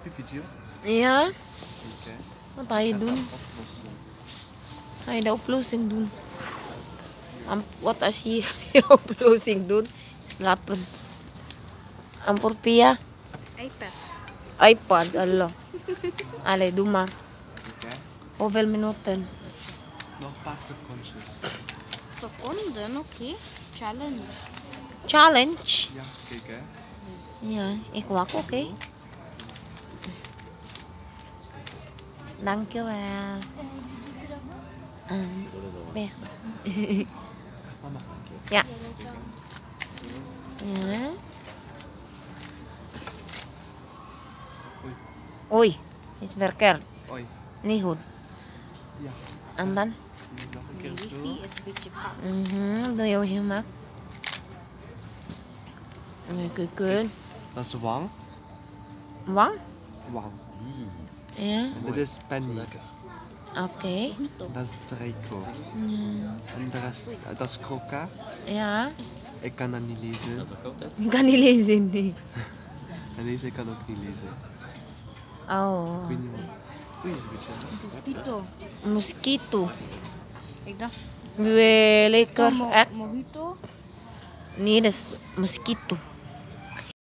die video? Ja, Oké. wat ga je doen? Oplossen. Ga je de oplossing doen? Wat als je je oplossing doet? Slapen. Ampur Pia? iPad. iPad, Allah. Allee, doe maar. Oké. Hoeveel minuten? Nog een paar secondjes. Seconden, oké. Challenge. Challenge? Ja, kijk hè. Ja, ik wacht, oké. Dankjewel. Weer. Mama. Ja. Kijk hè. Ja. Oei. Oei, is verkeerd. Oei. Niet goed. Ja. En dan? Nog een keer zo. Wifi is een beetje pak. Doe je ook helemaal. Kijk. Dat is wang. Wang? Wang. Ja. En dit is Penny. Oké. Dat is Draco. En de rest, dat is Croca. Ja. Ik kan dat niet lezen. Ik kan niet lezen, nee. En deze kan ook niet lezen. Oh. Ik weet niet wat. Oei, is een beetje. Mojito. Mosquito. Ik dacht, Lekker. Echt? mojito. Nee, dat is mosquito.